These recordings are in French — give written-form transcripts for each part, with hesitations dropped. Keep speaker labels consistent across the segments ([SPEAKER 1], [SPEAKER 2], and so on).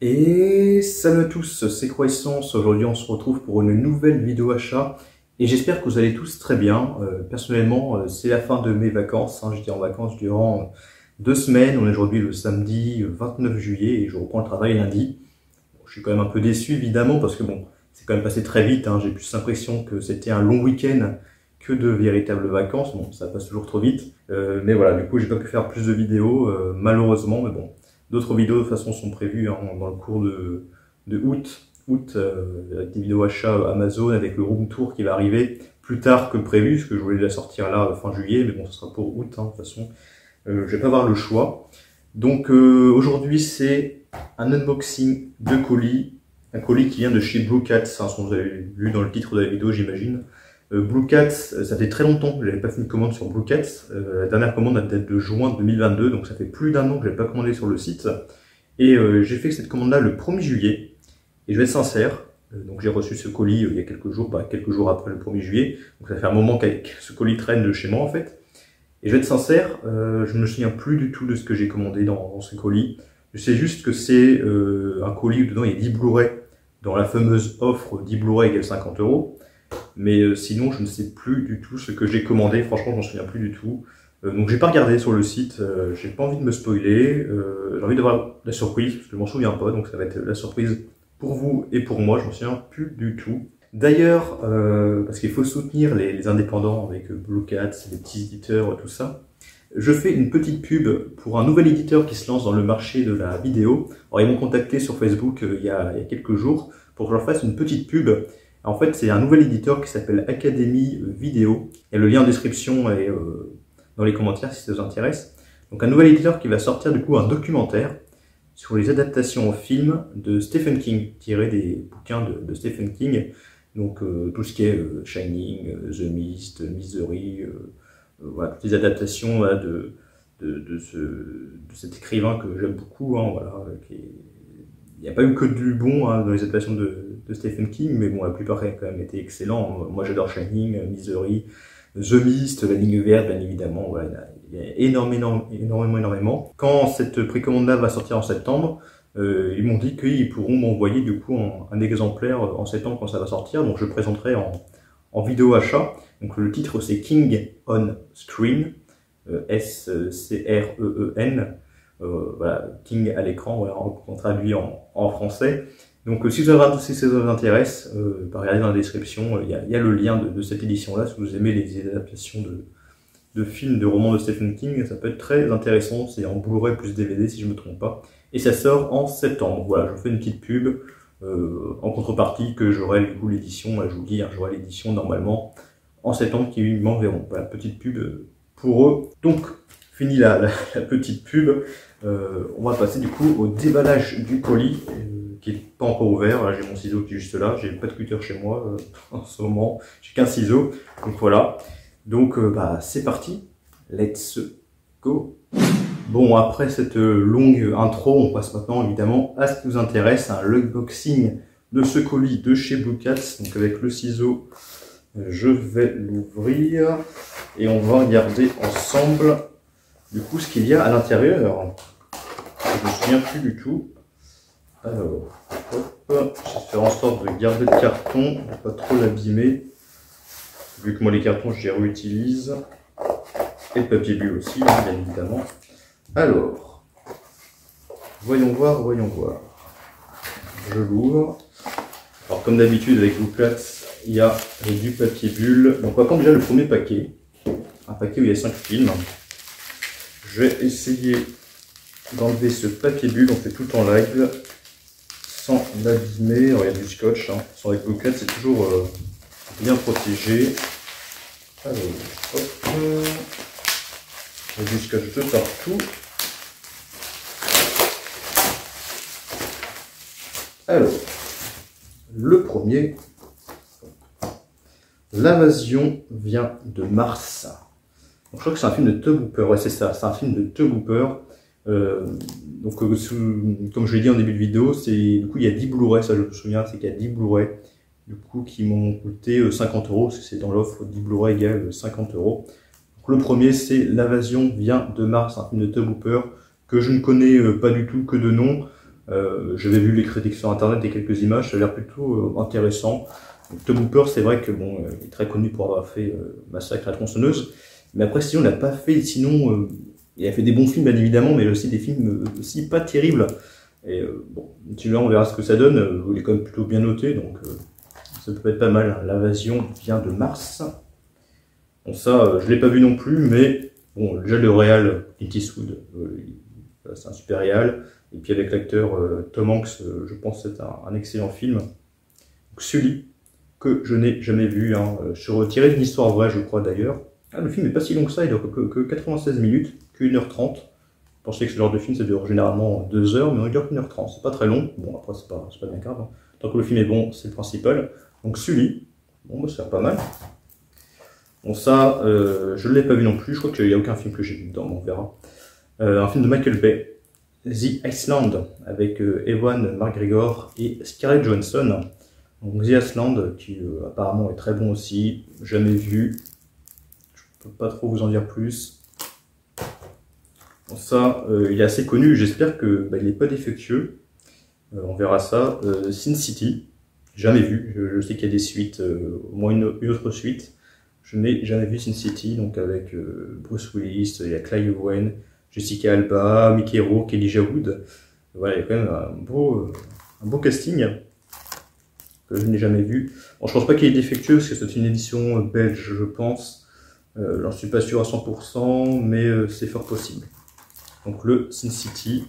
[SPEAKER 1] Et salut à tous, c'est Croissance. Aujourd'hui on se retrouve pour une nouvelle vidéo achat et j'espère que vous allez tous très bien. Personnellement c'est la fin de mes vacances, j'étais en vacances durant 2 semaines. On est aujourd'hui le samedi 29 juillet et je reprends le travail lundi. Bon, je suis quand même un peu déçu évidemment parce que bon, c'est quand même passé très vite, j'ai plus l'impression que c'était un long week-end que de véritables vacances. Bon, ça passe toujours trop vite, mais voilà, du coup j'ai pas pu faire plus de vidéos malheureusement, mais bon. D'autres vidéos de toute façon sont prévues dans le cours de août avec des vidéos achats Amazon, avec le room tour qui va arriver plus tard que prévu, parce que je voulais la sortir là fin juillet, mais bon, ce sera pour août, de toute façon. Je vais pas avoir le choix. Donc aujourd'hui, c'est un unboxing de colis, un colis qui vient de chez Blue Cat, vous avez vu dans le titre de la vidéo, j'imagine. Blue Cat, ça fait très longtemps que j'avais pas fait une commande sur Blue Cat. La dernière commande date de juin 2022, donc ça fait plus d'un an que j'avais pas commandé sur le site. Et j'ai fait cette commande-là le 1er juillet. Et je vais être sincère, donc j'ai reçu ce colis il y a quelques jours après le 1er juillet. Donc ça fait un moment que ce colis traîne de chez moi en fait. Et je vais être sincère, je ne me souviens plus du tout de ce que j'ai commandé dans ce colis. Je sais juste que c'est un colis où dedans il y a 10 Blu-ray, dans la fameuse offre 10 Blu-ray égale 50 €. Mais sinon, je ne sais plus du tout ce que j'ai commandé. Franchement, je m'en souviens plus du tout. Donc, j'ai pas regardé sur le site. J'ai pas envie de me spoiler. J'ai envie d'avoir la surprise parce que je m'en souviens pas. Donc, ça va être la surprise pour vous et pour moi. Je m'en souviens plus du tout. D'ailleurs, parce qu'il faut soutenir les indépendants avec Blue Cat, les petits éditeurs, tout ça. Je fais une petite pub pour un nouvel éditeur qui se lance dans le marché de la vidéo. Alors, ils m'ont contacté sur Facebook il y a quelques jours pour que je leur fasse une petite pub. En fait, c'est un nouvel éditeur qui s'appelle Académie Vidéo. Et le lien en description est dans les commentaires si ça vous intéresse. Donc un nouvel éditeur qui va sortir du coup un documentaire sur les adaptations en film de Stephen King, tiré des bouquins de Stephen King. Donc tout ce qui est Shining, The Mist, Misery, voilà, toutes les adaptations là, de cet écrivain que j'aime beaucoup. Voilà, il n'y a pas eu que du bon dans les adaptations de Stephen King, mais bon, la plupart ont quand même été excellents. Moi, j'adore Shining, Misery, The Mist, La Ligne Verte, bien évidemment. Voilà, il y a énormément. Quand cette précommande-là va sortir en septembre, ils m'ont dit qu'ils pourront m'envoyer du coup un exemplaire en septembre quand ça va sortir. Donc, je présenterai en vidéo achat. Donc, le titre, c'est King on Screen, S-C-R-E-E-N. Voilà, King à l'écran, voilà, on traduit en français. Donc si ça vous intéresse, regardez dans la description, il y a le lien de cette édition-là. Si vous aimez les adaptations de films, de romans de Stephen King, ça peut être très intéressant. C'est en Blu-ray plus DVD si je ne me trompe pas. Et ça sort en septembre. Voilà, je vous fais une petite pub en contrepartie que j'aurai du coup l'édition, je vous dis, j'aurai l'édition normalement en septembre qui m'enverront. Voilà, petite pub pour eux. Donc, fini la petite pub. On va passer du coup au déballage du colis qui n'est pas encore ouvert. Là, j'ai mon ciseau qui est juste là. J'ai pas de cutter chez moi en ce moment. J'ai qu'un ciseau. Donc voilà. Donc c'est parti. Let's go. Bon, après cette longue intro, on passe maintenant évidemment à ce qui nous intéresse, l'unboxing de ce colis de chez Blue Cat. Donc avec le ciseau, je vais l'ouvrir et on va regarder ensemble du coup ce qu'il y a à l'intérieur. Je me souviens plus du tout. Alors, hop, je vais faire en sorte de garder le carton, de ne pas trop l'abîmer. Vu que moi les cartons je les réutilise. Et le papier bulle aussi, bien évidemment. Alors, voyons voir. Je l'ouvre. Alors comme d'habitude avec Blue Cat, il y a du papier bulle. Donc on va prendre déjà le premier paquet. Un paquet où il y a 5 films. Je vais essayer d'enlever ce papier bulle, on fait tout en live, sans l'abîmer. Alors il y a du scotch, sans avec Blue Cat, c'est toujours bien protégé. Alors, hop, il y a du scotch de partout. Alors, le premier, L'invasion vient de Mars. Donc, je crois que c'est un film de Tobe Hooper, ouais c'est ça, c'est un film de Tobe Hooper. Comme je l'ai dit en début de vidéo, du coup il y a 10 Blu-ray, ça je me souviens, c'est qu'il y a 10 Blu-ray du coup qui m'ont coûté 50 €, parce que c'est dans l'offre 10 Blu-ray égale 50 €. Donc, le premier c'est L'invasion vient de Mars, un film de Tobe Hooper que je ne connais pas du tout que de nom. J'avais vu les critiques sur internet et quelques images, ça a l'air plutôt intéressant. Donc, Tom Hooper, c'est vrai que bon, il est très connu pour avoir fait Massacre à la tronçonneuse, mais après sinon il n'a pas fait, sinon il a fait des bons films bien évidemment, mais aussi des films aussi pas terribles. Et bon, celui-là on verra ce que ça donne, il est quand même plutôt bien noté, donc ça peut être pas mal. L'invasion vient de Mars. Bon ça, je l'ai pas vu non plus, mais bon, déjà le réal, Clint Eastwood, c'est un super réal. Et puis avec l'acteur Tom Hanks, je pense que c'est un excellent film. Donc, Sully, que je n'ai jamais vu, hein, tiré d'une histoire vraie, je crois d'ailleurs. Ah, le film n'est pas si long que ça, il dure que 96 minutes, que 1h30. Je pensais que ce genre de film, ça dure généralement 2 heures, mais il dure qu'1h30. C'est pas très long, bon après c'est pas bien grave. Hein. Tant que le film est bon, c'est le principal. Donc Sully, bon bah c'est pas mal. Bon ça, je ne l'ai pas vu non plus, je crois qu'il n'y a aucun film que j'ai vu dedans, on verra. Un film de Michael Bay. The Iceland, avec Ewan McGregor et Scarlett Johansson. Donc The Iceland, qui apparemment est très bon aussi, jamais vu, je peux pas trop vous en dire plus. Bon, ça, il est assez connu, j'espère que il n'est pas défectueux, on verra ça. Sin City, jamais vu, je sais qu'il y a des suites, au moins une autre suite. Je n'ai jamais vu Sin City, donc avec Bruce Willis, il y a Clive Owen, Jessica Alba, Mickey Rourke, Elijah Wood. Voilà, il y a quand même un beau casting que je n'ai jamais vu. Bon, je pense pas qu'il est défectueux parce que c'est une édition belge, je pense. J'en suis pas sûr à 100%, mais c'est fort possible. Donc le Sin City.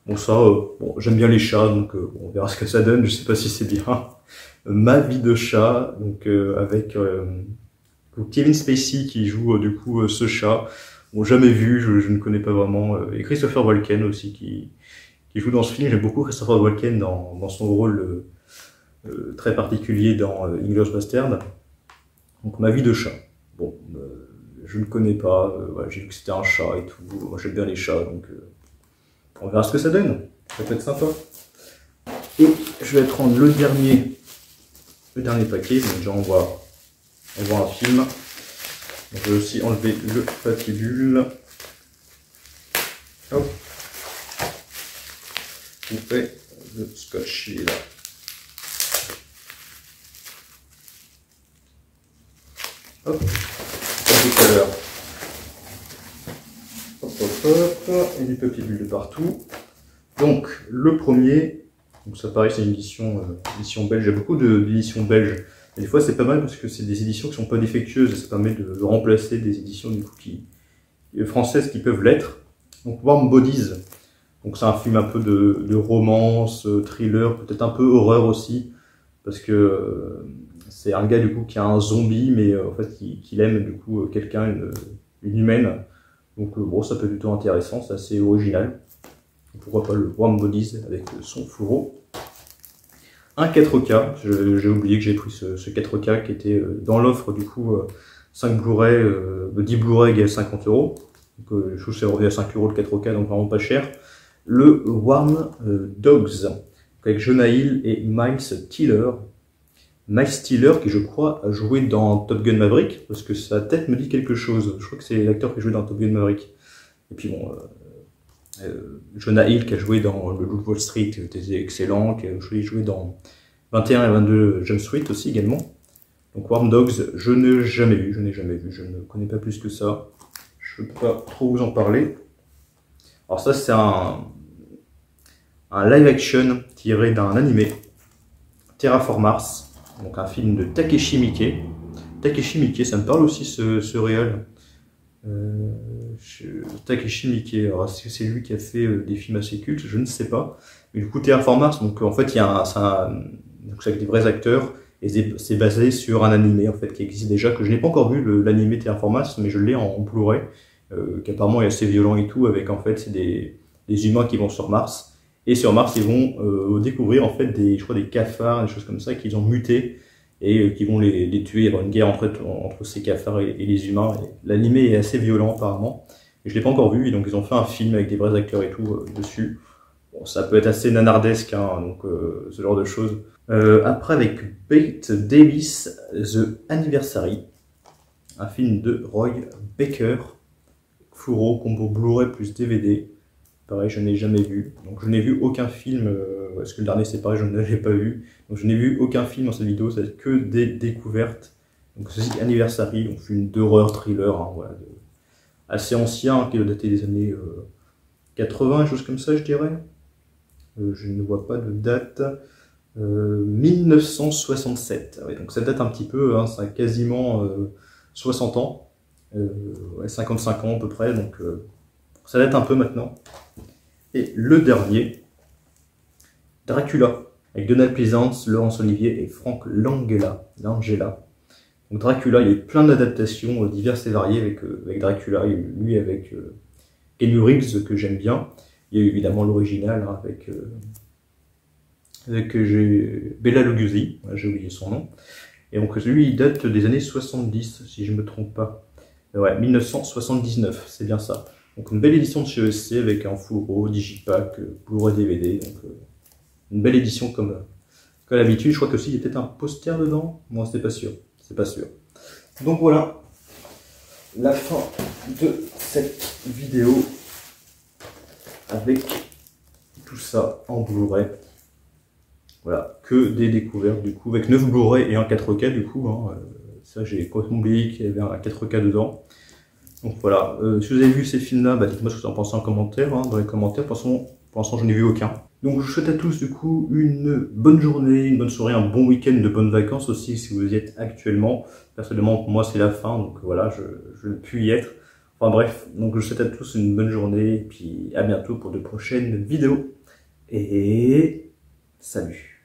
[SPEAKER 1] Bon ça, bon, j'aime bien les chats, donc on verra ce que ça donne. Je sais pas si c'est bien. Ma vie de chat, donc avec Kevin Spacey qui joue du coup ce chat. Bon, jamais vu, je ne connais pas vraiment. Et Christopher Walken aussi qui joue dans ce film. J'aime beaucoup Christopher Walken dans son rôle très particulier dans Inglourious Basterds. Donc ma vie de chat. Bon, je ne connais pas. Voilà, j'ai vu que c'était un chat et tout. Moi j'aime bien les chats, donc on verra ce que ça donne. Ça peut être sympa. Et je vais prendre le dernier paquet. Donc déjà on voit un film. Donc, je vais aussi enlever le papier bulle. Hop. On fait le scotch, il est là. Hop. Comme tout à l'heure. Hop, hop, hop. Et du papier bulle de partout. Donc, le premier. Donc, ça pareil, c'est une édition belge. Il y a beaucoup d'éditions belges. Et des fois, c'est pas mal parce que c'est des éditions qui sont pas défectueuses et ça permet de remplacer des éditions du coup françaises qui peuvent l'être. Donc, Warm Bodies. Donc, c'est un film un peu de romance, thriller, peut-être un peu horreur aussi, parce que c'est un gars du coup qui a un zombie, mais en fait qui aime du coup quelqu'un, une humaine. Donc, bon, ça peut être plutôt intéressant, c'est assez original. Pourquoi pas le Warm Bodies avec son fourreau. Un 4K, j'ai oublié que j'ai pris ce 4K qui était dans l'offre du coup 5 Blu-ray, 10 Blu-ray égale 50 €. Donc je trouve que c'est revenu à 5 € le 4K, donc vraiment pas cher. Le Warm Dogs, avec Jonah Hill et Miles Teller. Miles Teller qui je crois a joué dans Top Gun Maverick, parce que sa tête me dit quelque chose. Je crois que c'est l'acteur qui a joué dans Top Gun Maverick. Et puis bon, Jonah Hill qui a joué dans Le Loup de Wall Street, qui était excellent, qui a joué dans 21 et 22 Jump Street aussi également. Donc Warm Dogs, je n'ai jamais vu, je ne connais pas plus que ça. Je ne peux pas trop vous en parler. Alors ça c'est un live action tiré d'un animé, Terraform Mars, donc un film de Takeshi Miike. Takeshi Miike, ça me parle aussi ce réal. Takeshi Miike, alors est-ce que c'est lui qui a fait des films assez cultes? Je ne sais pas. Mais du coup, Terraform Mars, donc en fait, il y a donc c'est avec des vrais acteurs et c'est basé sur un animé en fait qui existe déjà, que je n'ai pas encore vu l'animé Terraform Mars, mais je l'ai en Blu-ray, qui apparemment est assez violent et tout. Avec en fait, c'est des humains qui vont sur Mars et sur Mars, ils vont découvrir en fait je crois des cafards, des choses comme ça, qu'ils ont muté et qui vont les tuer. Il y aura une guerre entre ces cafards et les humains. L'animé est assez violent apparemment. Et je l'ai pas encore vu, et donc ils ont fait un film avec des vrais acteurs et tout dessus. Bon, ça peut être assez nanardesque, hein, donc ce genre de choses. Après avec Bette Davis, The Anniversary, un film de Roy Baker, fourreau, combo Blu-ray plus DVD. pareil, je n'ai jamais vu. Donc je n'ai vu aucun film, parce que le dernier c'est pareil, je ne l'ai pas vu. Donc je n'ai vu aucun film dans cette vidéo, c'est que des découvertes. Donc ceci Anniversary, donc film d'horreur, thriller, hein, voilà, assez ancien, qui doit dater des années 80, choses comme ça je dirais. Je ne vois pas de date. 1967, ouais, donc ça date un petit peu, hein, ça a quasiment 60 ans, ouais, 55 ans à peu près, donc ça date un peu maintenant. Et le dernier, Dracula, avec Donald Pleasence, Laurence Olivier et Frank Langella. Donc Dracula, il y a eu plein d'adaptations diverses et variées avec Dracula, il y a eu lui avec Keanu Reeves que j'aime bien, il y a eu évidemment l'original hein, avec Bela Lugosi, j'ai oublié son nom, et donc lui il date des années 70 si je ne me trompe pas, ouais 1979, c'est bien ça. Donc une belle édition de chez ESC avec un fourreau, digipack, Blu-ray DVD, donc une belle édition comme d'habitude. Je crois que aussi il y a peut-être un poster dedans, moi c'est pas sûr, Donc voilà, la fin de cette vidéo avec tout ça en Blu-ray. Voilà, que des découvertes du coup, avec 9 Blu-ray et un 4K du coup, hein, ça j'ai complètement oublié qu'il y avait un 4K dedans. Donc voilà, si vous avez vu ces films-là, bah, dites-moi ce que vous en pensez en commentaire, hein, dans les commentaires, pour l'instant je n'ai vu aucun. Donc je vous souhaite à tous du coup une bonne journée, une bonne soirée, un bon week-end, de bonnes vacances aussi si vous y êtes actuellement. Personnellement pour moi c'est la fin, donc voilà, je ne puis y être. Enfin bref, donc je vous souhaite à tous une bonne journée, et puis à bientôt pour de prochaines vidéos. Et salut!